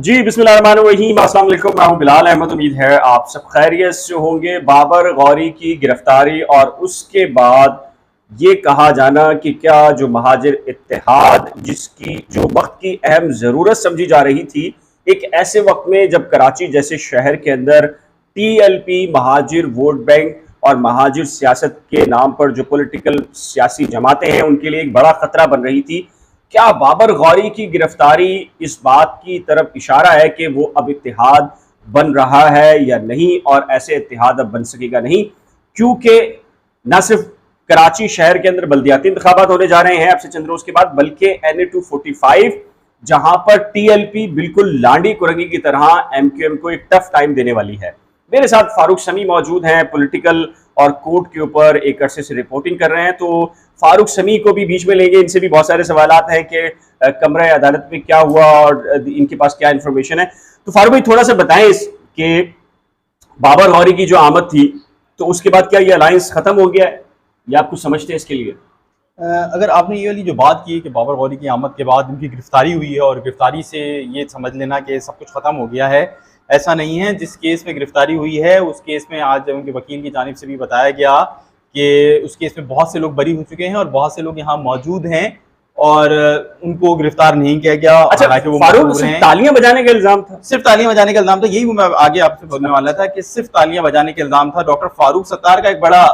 जी बिस्मिल्लाहिर्रहमानिर्रहीम, अस्सलाम वालेकुम। मैं हूं बिलाल अहमद। उम्मीद है आप सब खैरियत से होंगे। बाबर गौरी की गिरफ्तारी और उसके बाद ये कहा जाना कि क्या जो महाजिर इत्तेहाद जिसकी जो वक्त की अहम ज़रूरत समझी जा रही थी, एक ऐसे वक्त में जब कराची जैसे शहर के अंदर TLP महाजिर वोट बैंक और महाजिर सियासत के नाम पर जो पॉलिटिकल सियासी जमातें हैं उनके लिए एक बड़ा खतरा बन रही थी, क्या बाबर गौरी की गिरफ्तारी इस बात की तरफ इशारा है कि वो अब इत्तेहाद बन रहा है या नहीं, और ऐसे इत्तेहाद अब बन सकेगा नहीं? क्योंकि न सिर्फ कराची शहर के अंदर बल्दियाती इंतखाबात होने जा रहे हैं अब से चंद रोज के बाद, बल्कि NA-245 जहां पर TLP बिल्कुल लांडी कुरंगी की तरह MQM को एक टफ टाइम देने वाली है। मेरे साथ फारूक समी मौजूद हैं, पॉलिटिकल और कोर्ट के ऊपर एक अरसे से रिपोर्टिंग कर रहे हैं। तो फारूक समी को भी बीच में लेंगे, इनसे भी बहुत सारे सवालात हैं कि कमरा अदालत में क्या हुआ और इनके पास क्या इंफॉर्मेशन है। तो फारूक भाई थोड़ा सा बताएं कि बाबर गौरी की जो आमद थी तो उसके बाद क्या ये अलायंस खत्म हो गया है या आप कुछ समझते हैं इसके लिए? अगर आपने ये वाली जो बात की कि बाबर गौरी की आमद के बाद उनकी गिरफ्तारी हुई है और गिरफ्तारी से ये समझ लेना कि सब कुछ ख़त्म हो गया है, ऐसा नहीं है। जिस केस में गिरफ्तारी हुई है उस केस में आज उनके वकील की जानिब से भी बताया गया कि उस केस में बहुत से लोग बरी हो चुके हैं और बहुत से लोग यहाँ मौजूद हैं और उनको गिरफ्तार नहीं किया गया। अच्छा फारूक, सिर्फ तालियां बजाने का इल्जाम था? सिर्फ तालियां बजाने का इल्जाम था, यही मैं आगे आपसे बोलने वाला था कि सिर्फ तालियां बजाने का इल्जाम था। डॉक्टर फारूक सत्तार का एक बड़ा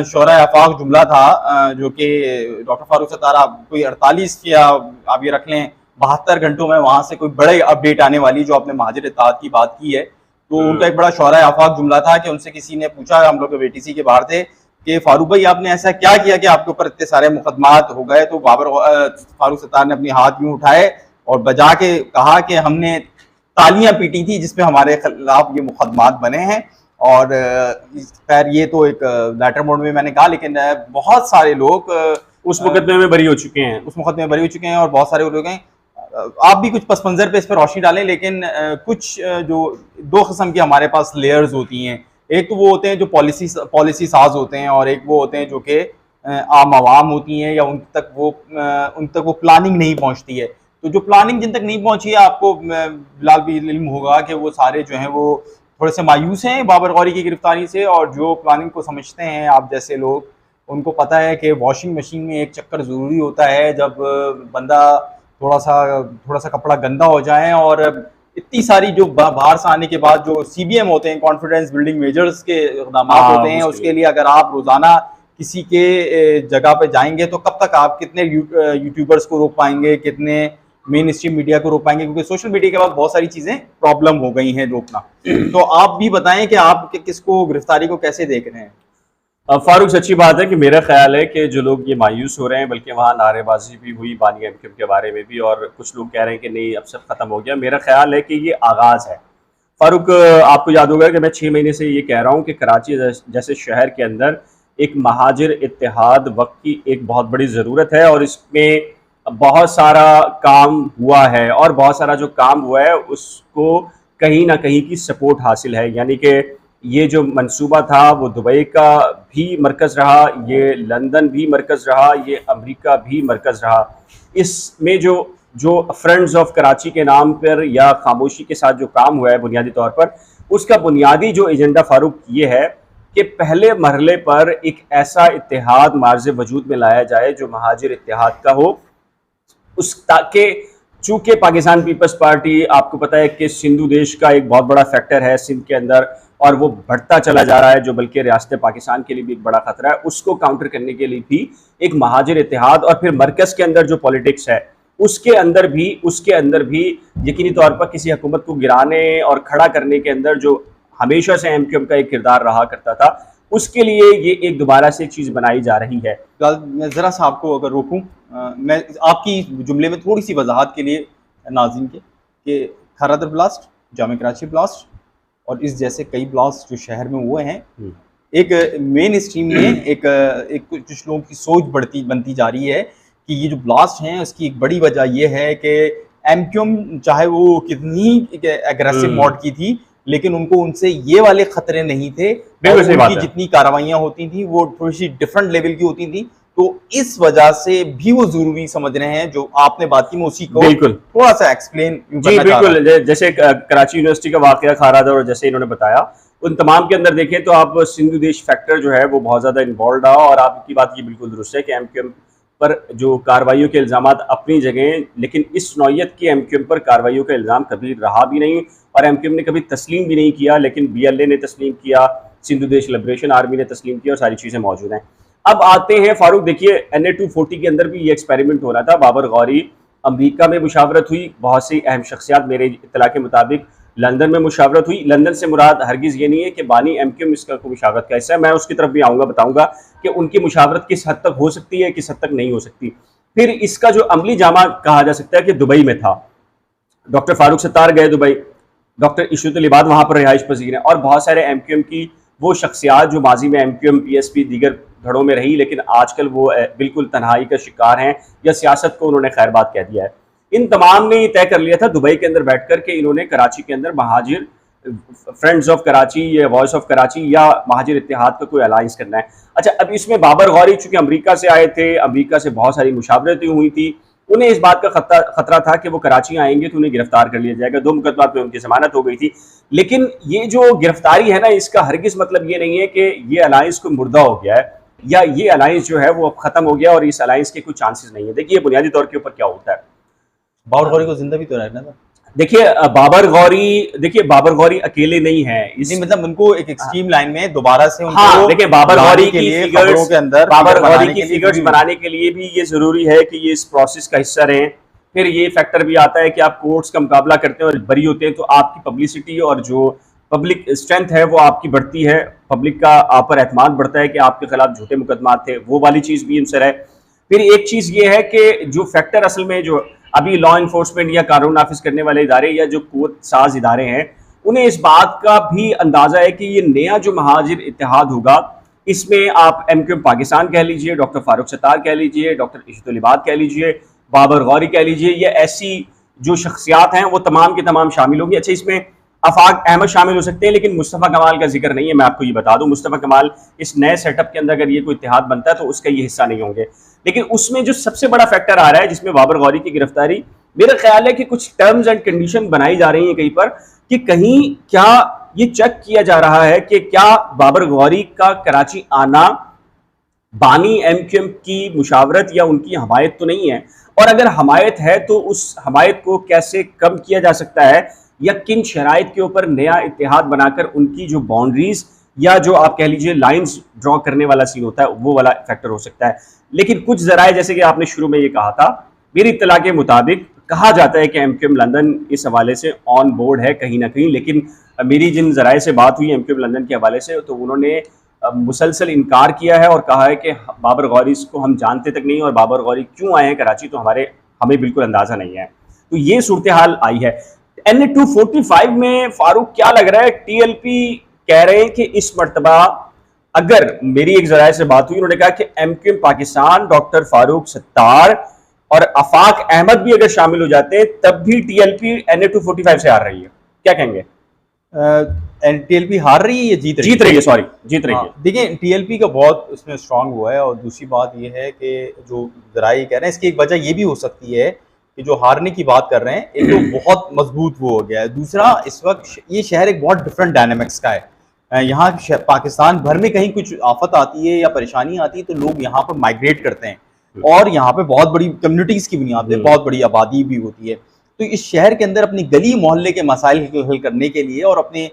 शोरा आफाक जुमला था, जो कि डॉक्टर फारूक सत्तार आप कोई 48 या आप ये रख लें 72 घंटों में वहां से कोई बड़े अपडेट आने वाली, जो आपने महाजिर इत्तेहाद की बात की है, तो उनका एक बड़ा शोरा आफाक जुमला था कि उनसे किसी ने पूछा, हम लोग BTC के बाहर थे, कि फारूक भाई आपने ऐसा क्या किया कि आपके ऊपर इतने सारे मुकदमात हो गए? तो फारूक सत्तार ने अपने हाथ यूं उठाए और बजा के कहा कि हमने तालियां पीटी थी जिसमें हमारे खिलाफ ये मुकदमात बने हैं। और खैर ये तो एक लेटर मोड में मैंने कहा, लेकिन बहुत सारे लोग उस मुकदमे में बरी हो चुके हैं, और बहुत सारे लोग हैं। आप भी कुछ पस मंजर पे इस पर रोशनी डालें, लेकिन कुछ जो दो किस्म की हमारे पास लेयर्स होती हैं, एक तो वो होते हैं जो पॉलिसी साज होते हैं और एक वो होते हैं जो कि आम आवाम होती हैं या उन तक वो प्लानिंग नहीं पहुंचती है। तो जो प्लानिंग जिन तक नहीं पहुंची है, आपको बिलाल भी इल्म होगा कि वो सारे जो हैं वो थोड़े से मायूस हैं बाबर गौरी की गिरफ्तारी से, और जो प्लानिंग को समझते हैं आप जैसे लोग, उनको पता है कि वॉशिंग मशीन में एक चक्कर ज़रूरी होता है जब बंदा थोड़ा सा कपड़ा गंदा हो जाए, और इतनी सारी जो बाहर से आने के बाद जो CBM होते हैं, कॉन्फिडेंस बिल्डिंग मेजर्स के इक़दाम होते हैं, उसके लिए अगर आप रोज़ाना किसी के जगह पे जाएंगे तो कब तक आप कितने यूट्यूबर्स को रोक पाएंगे, कितने मेन स्ट्रीम मीडिया को रोक पाएंगे, क्योंकि सोशल मीडिया के बाद बहुत सारी चीज़ें प्रॉब्लम हो गई हैं रोकना। तो आप भी बताएं कि आप किसको गिरफ्तारी को कैसे देख रहे हैं? फारूक, सच्ची बात है कि मेरा ख्याल है कि जो लोग ये मायूस हो रहे हैं, बल्कि वहाँ नारेबाजी भी हुई बानी MQM के बारे में भी, और कुछ लोग कह रहे हैं कि नहीं अब सब खत्म हो गया। मेरा ख्याल है कि ये आगाज़ है। फारूक, आपको याद होगा कि मैं 6 महीने से ये कह रहा हूँ कि कराची जैसे शहर के अंदर एक महाजिर इत्तेहाद वक्त की एक बहुत बड़ी ज़रूरत है, और इसमें बहुत सारा काम हुआ है, और बहुत सारा जो काम हुआ है उसको कहीं ना कहीं की सपोर्ट हासिल है। यानी कि ये जो मंसूबा था वो दुबई का भी मरकज़ रहा, ये लंदन भी मरकज़ रहा, ये अमेरिका भी मरकज़ रहा। इसमें जो फ्रेंड्स ऑफ कराची के नाम पर या खामोशी के साथ जो काम हुआ है बुनियादी तौर पर, उसका बुनियादी जो एजेंडा फारूक ये है कि पहले मरहले पर एक ऐसा इत्तेहाद मार्ज़ वजूद में लाया जाए जो महाजिर इत्तेहाद का हो, उस ताकि चूँकि पाकिस्तान पीपल्स पार्टी आपको पता है कि सिंधु देश का एक बहुत बड़ा फैक्टर है सिंध के अंदर, और वो बढ़ता चला जा रहा है, जो बल्कि रियासत पाकिस्तान के लिए भी एक बड़ा खतरा है। उसको काउंटर करने के लिए भी एक महाजिर इत्तेहाद, और फिर मरकज़ के अंदर जो पॉलिटिक्स है उसके अंदर भी यकीनी तौर पर किसी हुकूमत को गिराने और खड़ा करने के अंदर जो हमेशा से MQM का एक किरदार रहा करता था, उसके लिए ये एक दोबारा से चीज़ बनाई जा रही है। मैं ज़रा सा आपको अगर रोकूं, मैं आपकी जुमले में थोड़ी सी वजाहत के लिए नाज़रीन के कि खरादर ब्लास्ट, जामे कराची ब्लास्ट और इस जैसे कई ब्लास्ट जो शहर में हुए हैं, एक मेन स्ट्रीम में एक कुछ लोगों की सोच बनती जा रही है कि ये जो ब्लास्ट हैं उसकी एक बड़ी वजह यह है कि MQM चाहे वो कितनी एग्रेसिव मोड की थी, लेकिन उनको उनसे ये वाले खतरे नहीं थे। उनकी जितनी कार्रवाइयाँ होती थी वो थोड़ी सी डिफरेंट लेवल की होती थी, तो इस वजह से भी वो जरूरी समझ रहे हैं। जो आपने बात की मैं उसी को बिल्कुल थोड़ा सा एक्सप्लेन जी बिल्कुल, जैसे कराची यूनिवर्सिटी का वाकया खा रहा था और जैसे इन्होंने बताया, उन तमाम के अंदर देखें तो आप सिंधु देश फैक्टर जो है वो बहुत ज़्यादा इन्वॉल्व रहा, और आपकी बात ये बिल्कुल दुरुस्त है कि एमक्यूएम पर जो कार्रवाइयों के इल्ज़ाम अपनी जगह, लेकिन इस नौयत की एमक्यूएम पर कार्रवाइयों का इल्ज़ाम कभी रहा भी नहीं और एमक्यूएम ने कभी तस्लीम भी नहीं किया, लेकिन बीएलए ने तस्लीम किया, सिंधु देश लिबरेशन आर्मी ने तस्लीम किया और सारी चीज़ें मौजूद हैं। अब आते हैं फारूक, देखिए NA-240 के अंदर भी ये एक्सपेरिमेंट हो रहा था। बाबर गौरी अमेरिका में मुशावरत हुई, बहुत सी अहम शख्सियात मेरे इत्तला के मुताबिक लंदन में मुशावरत हुई। लंदन से मुराद हरगिज़ ये नहीं है कि बानी एमक्यूएम इसका कोई मुशावरत का हिस्सा है, मैं उसकी तरफ भी आऊँगा, बताऊँगा कि उनकी मुशावरत किस हद तक हो सकती है, किस हद तक नहीं हो सकती। फिर इसका जो अमली जामा कहा जा सकता है कि दुबई में था, डॉक्टर फारूक सत्तार गए दुबई, डॉक्टर इशरत लिबाद वहाँ पर रिहाइश पजीर हैं, और बहुत सारे एमक्यूएम की वो शख्सियात जो माजी में एमक्यूएम पीएसपी दीगर धड़ों में रही, लेकिन आजकल वो बिल्कुल तन्हाई का शिकार हैं या सियासत को उन्होंने खैरबाद कह दिया है। इन तमाम ने ये तय कर लिया था दुबई के अंदर बैठ कर के इन्होंने कराची के अंदर महाजिर फ्रेंड्स ऑफ कराची या वॉइस ऑफ कराची या महाजिर इत्तेहाद का कोई अलायंस करना है। अच्छा, अब इसमें बाबर गौरी चूंकि अमेरिका से आए थे, अमेरिका से बहुत सारी मुशावरतें हुई थी, उन्हें इस बात का खतरा था कि वो कराची आएंगे तो उन्हें गिरफ्तार कर लिया जाएगा। 2 मुकदमात में उनकी जमानत हो गई थी, लेकिन ये जो गिरफ्तारी है ना, इसका हरगिज मतलब ये नहीं है कि ये अलायंस को मुर्दा हो गया है या ये अलायंस जो है वो अब खत्म हो गया और इस अलायंस के कुछ चांसेस नहीं है। देखिए बुनियादी तौर के ऊपर क्या होता है, बाबर गौरी को जिंदा भी तो रहना था। देखिए बाबर गौरी अकेले नहीं है इस, मतलब उनको एक एक्सट्रीम लाइन में दोबारा से उनको हाँ, देखिए बाबर गौरी की फिगर्स के अंदर बाबर गौरी की फिगर्स बनाने के लिए भी ये जरूरी है कि ये इस प्रोसेस का हिस्सा रहें। फिर ये फैक्टर भी आता है कि आप कोर्ट्स का मुकाबला करते हैं और बरी होते हैं तो आपकी पब्लिसिटी और जो पब्लिक स्ट्रेंथ है वो आपकी बढ़ती है, पब्लिक का आप पर एतमाद बढ़ता है कि आपके खिलाफ झूठे मुकदमात थे, वो वाली चीज़ भी इनसे है। फिर एक चीज़ ये है कि जो फैक्टर असल में जो अभी लॉ इन्फोर्समेंट या कानून नाफिज करने वाले इदारे या जो कुव्वत साज इदारे हैं, उन्हें इस बात का भी अंदाजा है कि ये नया जो महाजिर इत्तेहाद होगा, इसमें आप एमक्यूएम पाकिस्तान कह लीजिए, डॉक्टर फारूक सत्तार कह लीजिए, डॉक्टर इशरत लिबाद कह लीजिए, बाबर गौरी कह लीजिए, या ऐसी जो शख्सियात हैं वो तमाम के तमाम शामिल होंगी। अच्छा, इसमें आफाक अहमद शामिल हो सकते हैं, लेकिन मुस्तफ़ा कमाल का जिक्र नहीं है। मैं आपको ये बता दूं, मुस्तफ़ा कमाल इस नए सेटअप के अंदर अगर ये कोई इत्तेहाद बनता है तो उसका ये हिस्सा नहीं होंगे। लेकिन उसमें जो सबसे बड़ा फैक्टर आ रहा है जिसमें बाबर गौरी की गिरफ्तारी, मेरा ख्याल है कि कुछ टर्म्स एंड कंडीशन बनाई जा रही हैं कहीं पर कि कहीं क्या ये चेक किया जा रहा है कि क्या बाबर गौरी का कराची आना बानी एमक्यूएम की मुशावरत या उनकी हमायत तो नहीं है, और अगर हमायत है तो उस हमायत को कैसे कम किया जा सकता है या किन शराइत के ऊपर नया इत्तेहाद बनाकर उनकी जो बाउंड्रीज या जो आप कह लीजिए लाइंस ड्रॉ करने वाला सीन होता है वो वाला फैक्टर हो सकता है। लेकिन कुछ जराए, जैसे कि आपने शुरू में ये कहा था, मेरी इत्तला के मुताबिक कहा जाता है कि एमक्यूएम लंदन इस हवाले से ऑन बोर्ड है कहीं ना कहीं, लेकिन मेरी जिन जराए से बात हुई एमक्यूएम लंदन के हवाले से तो उन्होंने मुसलसल इनकार किया है और कहा है कि बाबर गौरी को हम जानते तक नहीं और बाबर गौरी क्यों आए हैं कराची तो हमें बिल्कुल अंदाज़ा नहीं है। तो ये सूरत हाल आई है। NA-245 में फारूक क्या लग रहा है, TLP कह रहे हैं कि इस मरतबा, अगर मेरी एक जराए से बात हुई, उन्होंने कहा कि एमक्यूएम पाकिस्तान, डॉक्टर फारूक सत्तार और आफाक अहमद भी अगर शामिल हो जाते हैं तब भी TLP NA-245 से हार रही है। क्या कहेंगे? TLP हार रही है या जीत रही है? देखिए TLP का बहुत उसमें स्ट्रांग हुआ है, और दूसरी बात ये है कि जो जराए कह रहे हैं इसकी एक वजह ये भी हो सकती है कि जो हारने की बात कर रहे हैं, एक तो बहुत मजबूत वो हो गया है, दूसरा इस वक्त ये शहर एक बहुत डिफरेंट डायनामिक्स का है। यहाँ पाकिस्तान भर में कहीं कुछ आफत आती है या परेशानी आती है तो लोग यहाँ पर माइग्रेट करते हैं और यहाँ पे बहुत बड़ी कम्युनिटीज़ की बुनियाद पे बहुत बड़ी आबादी भी होती है। तो इस शहर के अंदर अपनी गली मोहल्ले के मसाइल हल करने के लिए और अपने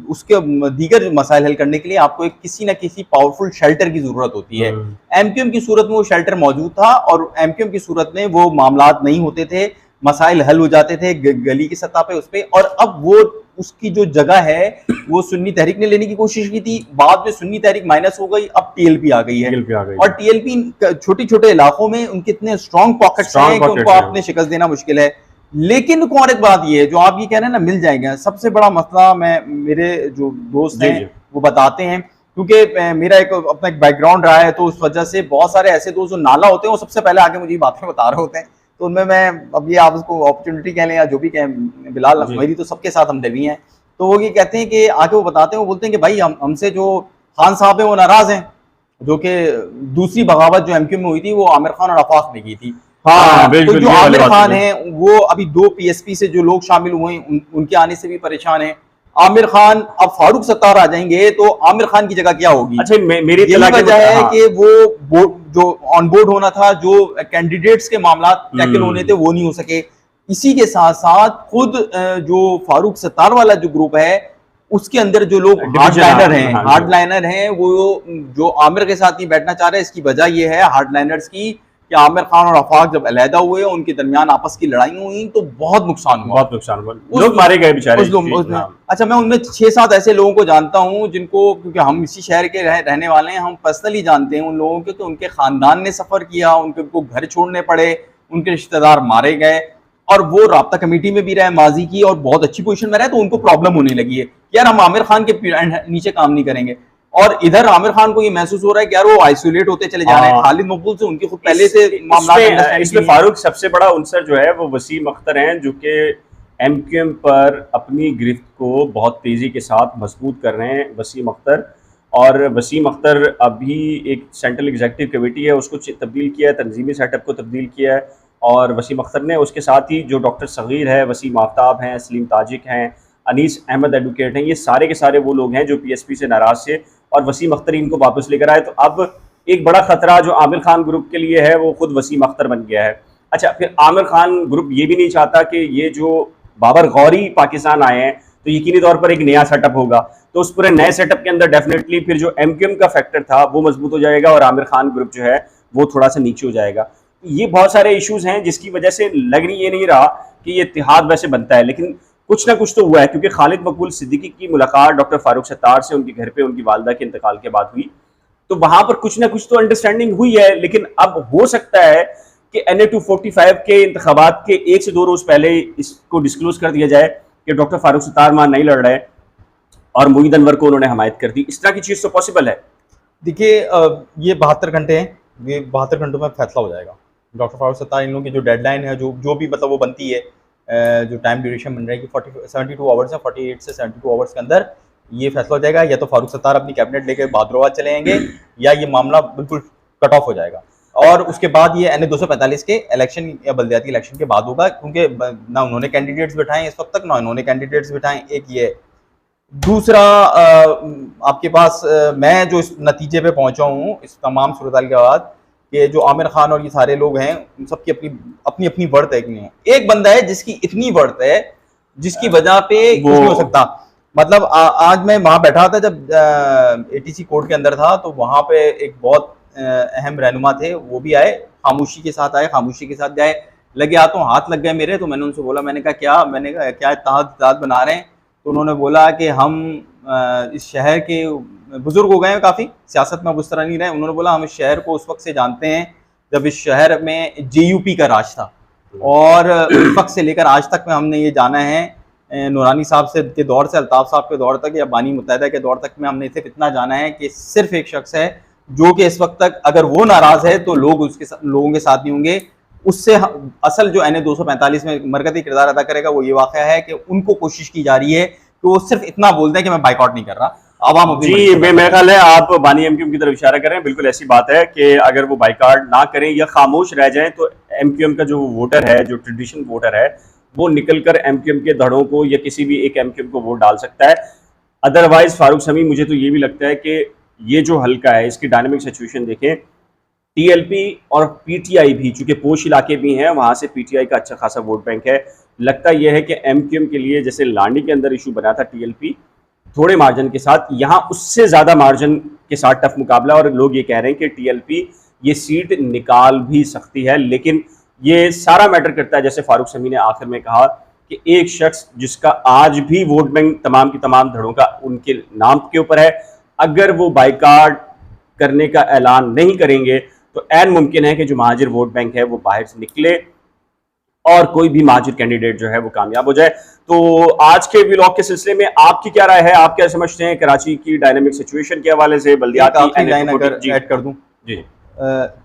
उसके दीगर मसाइल हल करने के लिए आपको एक किसी न किसी पावरफुल शेल्टर की जरूरत होती है। एमक्यूएम की सूरत में वो शेल्टर मौजूद था और एमक्यूएम की सूरत में वो मामलात नहीं होते थे, मसाइल हल हो जाते थे गली की सतह पे उस पर। और अब वो उसकी जो जगह है वो सुन्नी तहरीक ने लेने की कोशिश की थी, बाद में सुन्नी तहरीक माइनस हो गई, अब TLP आ गई है। और TLP छोटे छोटे इलाकों में उनके इतने स्ट्रॉन्ग पॉकेट्स हैं कि उनको आपने शिकस्त देना मुश्किल है। लेकिन और एक बात ये है जो आप ये कह रहे हैं ना, मिल जाएंगे, सबसे बड़ा मसला मेरे जो दोस्त हैं वो बताते हैं, क्योंकि मेरा अपना एक बैकग्राउंड रहा है तो उस वजह से बहुत सारे ऐसे दोस्त जो नाला होते हैं वो सबसे पहले आगे मुझे ये बातें बता रहे होते हैं। तो उनमें मैं, अब ये आप उसको अपॉर्चुनिटी कह लें या जो भी कहें, बिलाल अखमरी तो सबके साथ हम डवी हैं, तो वो ये कहते हैं कि आगे वो बताते हैं, वो बोलते हैं कि भाई हमसे जो खान साहब हैं वो नाराज हैं जो कि दूसरी बगावत जो एमक्यू में हुई थी वो आमिर खान और आफाक ने की थी। हाँ तो बिल्कुल, जो ये वाली आमिर बात खान है। हैं वो अभी 2 पीएसपी से जो लोग शामिल हुए हैं उनके आने से भी परेशान हैं। आमिर खान, अब फारूक सत्तार आ जाएंगे तो आमिर खान की जगह क्या होगी? अच्छा मेरी यही इत्तला के वजह है हाँ। कि वो जो ऑन बोर्ड होना था, जो कैंडिडेट्स के मामला टैकल होने थे वो नहीं हो सके। इसी के साथ साथ खुद जो फारूक सत्तार वाला जो ग्रुप है उसके अंदर जो लोग डिवीजन, हाँ जी। हार्डलाइनर हैं वो जो आमिर के साथ नहीं बैठना चाह रहे। इसकी वजह ये है हार्डलाइनर्स की कि आमिर खान और आफाक जब अलहदा हुए, उनके दरमियान आपस की लड़ाई हुई तो बहुत नुकसान हुआ। बहुत नुकसान हुआ, लोग मारे गए बेचारे। हाँ। अच्छा, मैं उनमें 6-7 ऐसे लोगों को जानता हूं जिनको, क्योंकि हम इसी शहर के रहने वाले हैं, हम पर्सनली जानते हैं उन लोगों को कि उनके खानदान ने सफर किया, उनको घर छोड़ने पड़े, उनके रिश्तेदार मारे गए और वो राब्ता कमेटी में भी रहे माजी की और बहुत अच्छी पोजीशन में रहे, तो उनको प्रॉब्लम होने लगी है कि यार हम आमिर खान के नीचे काम नहीं करेंगे। और इधर आमिर खान को ये महसूस हो रहा है कि यार वो आइसोलेट होते चले जा रहे हैं। खालिद मकबूल से उनकी खुद पहले से मामला इसमें फारूक सबसे बड़ा उनसर जो है वो वसीम अख्तर हैं, जो कि एमक्यूएम पर अपनी गिरफ्त को बहुत तेज़ी के साथ मजबूत कर रहे हैं वसीम अख्तर। और वसीम अख्तर अभी एक सेंट्रल एग्जीक्यूटिव कमेटी है उसको तब्दील किया है, तंजीमी सेटअप को तब्दील किया है। और वसीम अख्तर ने उसके साथ ही जो डॉक्टर सगीर है, वसीम आफ्ताब हैं, सलीम ताजिक हैं, अनीस अहमद एडवोकेट हैं, ये सारे के सारे वो लोग हैं जो पीएसपी से नाराज़ थे और वसीम अख्तर इनको वापस लेकर आए। तो अब एक बड़ा खतरा जो आमिर खान ग्रुप के लिए है वो खुद वसीम अख्तर बन गया है। अच्छा, फिर आमिर खान ग्रुप ये भी नहीं चाहता कि ये जो बाबर गौरी पाकिस्तान आए हैं तो यकीनी तौर पर एक नया सेटअप होगा, तो उस पूरे नए सेटअप के अंदर डेफिनेटली फिर जो एमक्यूएम का फैक्टर था वो मजबूत हो जाएगा और आमिर खान ग्रुप जो है वो थोड़ा सा नीचे हो जाएगा। ये बहुत सारे इश्यूज हैं जिसकी वजह से लग नहीं ये नहीं रहा कि ये इत्तेहाद वैसे बनता है, लेकिन कुछ ना कुछ तो हुआ है, क्योंकि खालिद मकबूल सिद्दीकी की मुलाकात डॉक्टर फारूक सत्तार से उनके घर पे उनकी वालदा के इंतकाल के बाद हुई, तो वहां पर कुछ ना कुछ तो अंडरस्टैंडिंग हुई है। लेकिन अब हो सकता है कि NA-245 के इंतखाबात के 1 से 2 रोज पहले इसको डिस्क्लोज कर दिया जाए कि डॉक्टर फारूक सत्तार वहां नहीं लड़ रहे और मुईद अनवर को उन्होंने हमायत कर दी। इस तरह की चीज तो पॉसिबल है। देखिए, ये 72 घंटे हैं, ये 72 घंटों में फैसला हो जाएगा। डॉक्टर फारूक सत्तार इन लोगों की जो डेडलाइन है, जो भी मतलब वो बनती है, जो टाइम ड्यूरेशन बन रही है कि 72 आवर्स है, 48 से 72 आवर्स के अंदर ये फैसला हो जाएगा। या तो फारूक सत्तार अपनी कैबिनेट लेकर बहादुराबाद चले जाएंगे या ये मामला बिल्कुल कट ऑफ हो जाएगा। और उसके बाद ये NA-245 के इलेक्शन या बल्दियाती इलेक्शन के बाद होगा, क्योंकि ना उन्होंने कैंडिडेट्स बिठाए इस वक्त तक, ना उन्होंने कैंडिडेट्स बिठाए। एक ये दूसरा, आपके पास मैं जो इस नतीजे पे पहुंचा हूँ इस तमाम सूरत के बाद, कि जो आमिर खान और ये सारे लोग हैं उन सबकी अपनी अपनी अपनी वर्थ है। एक बंदा है जिसकी इतनी वर्थ है जिसकी वजह पे कुछ नहीं हो सकता। मतलब आज मैं वहां बैठा था जब ATC कोर्ट के अंदर था, तो वहां पे एक बहुत अहम रहनुमा थे, वो भी आए, खामोशी के साथ आए, खामोशी के साथ जाए। लगे हाथों हाथ लग गए मेरे, तो मैंने उनसे बोला, मैंने कहा क्या इत्तेहाद बना रहे हैं? तो उन्होंने बोला कि हम इस शहर के बुजुर्ग हो गए हैं काफ़ी, सियासत में अब उस तरह नहीं रहे। उन्होंने बोला हम इस शहर को उस वक्त से जानते हैं जब इस शहर में JUP का राज था, और उस वक्त से लेकर आज तक में हमने ये जाना है, नूरानी साहब से के दौर से अल्ताफ़ साहब के दौर तक या बानी मुत्तहिदा के दौर तक में हमने सिर्फ इतना जाना है कि सिर्फ एक शख्स है जो कि इस वक्त तक अगर वो नाराज़ है तो लोगों के साथ नहीं होंगे। उससे असल जो NA-245 में मरकज़ी किरदार अदा करेगा वो ये वाक़या है कि उनको कोशिश की जा रही है कि वो सिर्फ इतना बोलते हैं कि मैं बाइकआउट नहीं कर रहा। आवाम जी, मेरा ख्याल है आप बानी एमक्यूएम की तरफ इशारा कर रहे हैं। बिल्कुल ऐसी बात है कि अगर वो बाइकआउट ना करें या खामोश रह जाएं तो एमक्यूएम का जो वोटर है, जो ट्रेडिशनल वोटर है, वो निकलकर एमक्यूएम के धड़ों को या किसी भी एक एमक्यूएम को वोट डाल सकता है। अदरवाइज फारूक समी, मुझे तो ये भी लगता है कि ये जो हल्का है इसकी डायनामिक सिचुएशन देखें, TLP और PTI भी, चूंकि पोश इलाके भी हैं, वहाँ से PTI का अच्छा खासा वोट बैंक है। लगता यह है कि एमक्यूएम के लिए जैसे लांडी के अंदर इशू बना था TLP थोड़े मार्जिन के साथ, यहाँ उससे ज़्यादा मार्जिन के साथ टफ मुकाबला, और लोग ये कह रहे हैं कि TLP ये सीट निकाल भी सकती है। लेकिन ये सारा मैटर करता है, जैसे फारूक समी ने आखिर में कहा, कि एक शख्स जिसका आज भी वोट बैंक तमाम की तमाम धड़ों का उनके नाम के ऊपर है, अगर वो बाइकाट करने का ऐलान नहीं करेंगे तो ऐन मुमकिन है कि जो महाजिर वोट बैंक है वो बाहर से निकले और कोई भी महाजिर कैंडिडेट जो है वो कामयाब हो जाए। तो आज के व्लॉग के सिलसिले में आपकी क्या राय है? आप क्या समझते हैं कराची की डायनामिक सिचुएशन के हवाले से? बल्दियाती लाइन अगर ऐड कर दूं जी,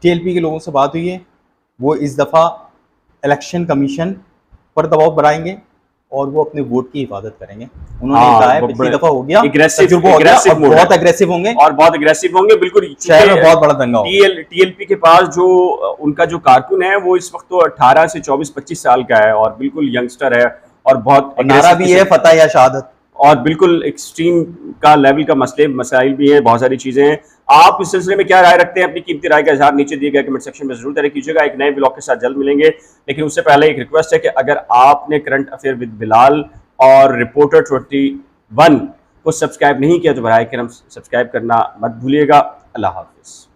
TLP के लोगों से बात हुई है, वो इस दफ़ा इलेक्शन कमीशन पर दबाव बढ़ाएंगे और वो अपने वोट की हिफाजत करेंगे। उन्होंने कहा है पिछली दफा हो गया, एग्रेसिव बहुत एग्रेसिव होंगे और बहुत एग्रेसिव होंगे। बिल्कुल, शहर में बहुत बड़ा दंगा होगा। टीएलपी के पास जो उनका जो कारकुन है वो इस वक्त तो 18 से 24-25 साल का है और बिल्कुल यंगस्टर है और बहुत नारा भी है फतह या शहादत, और बिल्कुल एक्सट्रीम का लेवल का मसाइल भी है, बहुत सारी चीजें हैं। आप इस सिलसिले में क्या राय रखते हैं? अपनी कीमती राय का इजहार नीचे दिए गए कमेंट सेक्शन में जरूर तरह कीजिएगा। एक नए ब्लॉग के साथ जल्द मिलेंगे, लेकिन उससे पहले एक रिक्वेस्ट है कि अगर आपने करंट अफेयर विद बिलाल और रिपोर्टर 21 को सब्सक्राइब नहीं किया तो बराए करम सब्सक्राइब करना मत भूलिएगा। अल्लाह हाफिज।